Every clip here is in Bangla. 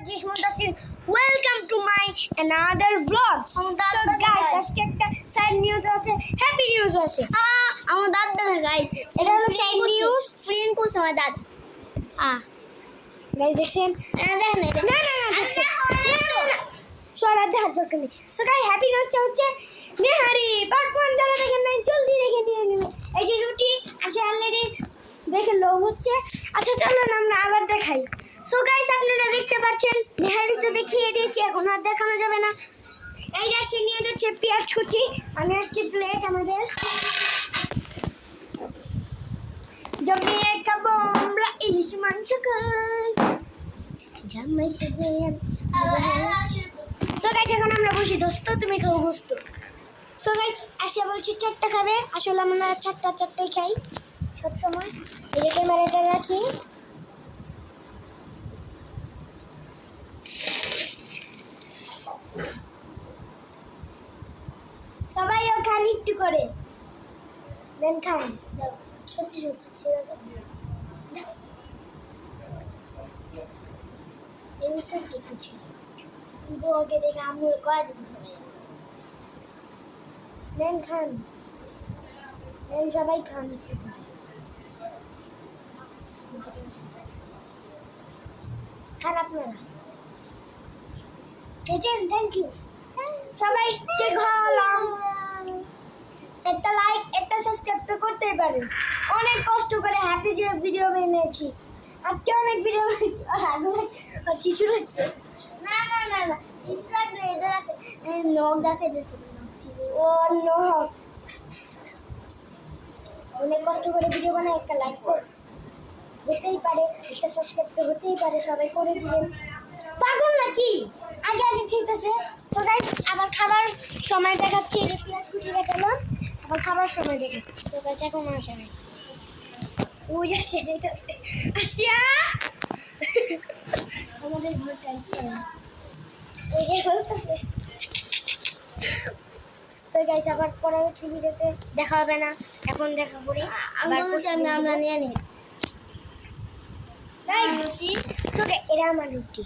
Welcome to my another vlog. So guys, আজকে একটা স্যাড নিউজ আছে, হ্যাপি নিউজ আছে। আমার দাদা গাইস, এটা হলো স্যাড নিউজ। ফ্রেন্ড করছে আমার দাদা। গাইস দেখছেন? দেখেন এটা। না দেখছেন? সরা দেখার দরকার নেই। সো গাইস, হ্যাপি নিউজটা হচ্ছে নেহারি পার্ট 1 যারা দেখেন নাই জলদি দেখে নিয়ে নেবেন। এই যে রুটি আছে অলরেডি দেখে লোভ হচ্ছে। আচ্ছা চলুন আমরা আবার দেখাই। সো গাইস, আপনারা দেখতে পাচ্ছেন নেহারি তো দেখিয়ে দিয়েছি, এখন আর দেখানো যাবে না। এই যে সে নিয়ে যাচ্ছে পেঁয়াজ কুচি, আমি আসছি প্লেট আমাদের জমিয়ে খাবো আমরা ইলিশ মাংস খাই জামাই সেজে। সো গাইস, এখন আমরা বসি দোস্ত, তুমি খাও গোস্ত। সো গাইস, আসিয়া বলছি চারটা খাবে, আসলে আমরা চারটাই খাই সবসময়। এই যে ক্যামেরাটা রাখি। সবাইও খান একটু করে, দেন খান। সত্যি ছেড়ে দাও। এই তো কিছু আগে দেখে আমি কয়েক দেন খান, দেন সবাই খান একটু করে। খান আপনারা, খেয়েছেন? থ্যাংক ইউ সবাইকে। খাওয়ালাম, একটা লাইক একটা সাবস্ক্রাইব তো করতেই পারেন। অনেক কষ্ট করে হ্যাপি যে ভিডিও বানিয়েছি, আজকে অনেক ভিডিও বানিয়েছি। আর শিশু হচ্ছে না এদের নখ দেখাই দিয়েছে। ও নখ অনেক কষ্ট করে ভিডিও বানায়, একটা লাইক হতেই পারে, একটা সাবস্ক্রাইব তো হতেই পারে, সবাই করে দিবেন। পাগল নাকি আগে খেতেছে। সো গাইস, আবার খাবার সময় দেখাচ্ছি। এই যে পেঁয়াজ কুচি দেখালাম, আবার খাবার সময় দেখাচ্ছি। সো গাইস, এখন আসে নাই, ওই যে সে যেতেছে আসিয়া আমাদের ঘর টাইলস করা, ওই যে বলতেছে। সো গাইস, আবার পরবর্তী ভিডিওতে দেখা হবে না, এখন দেখা করি। আমরা নিয়ে নিই রুটি। সো এটা আমার রুটি।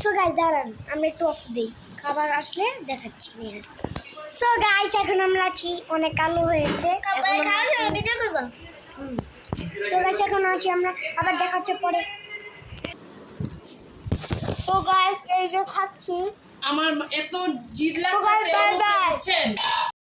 সো গাইস দাঁড়ান, আমরা একটু অফ দিই, খাবার আসলে দেখাচ্ছি। সো গাইস, এখন আমরা আছি, অনেক আলো হয়েছে। সো গাইস, এখন আছি আমরা, আবার দেখা হচ্ছে পরে। তো গাইস, এই যে খাচ্ছি। আমার এত জিদ লাগতেছে, bye bye.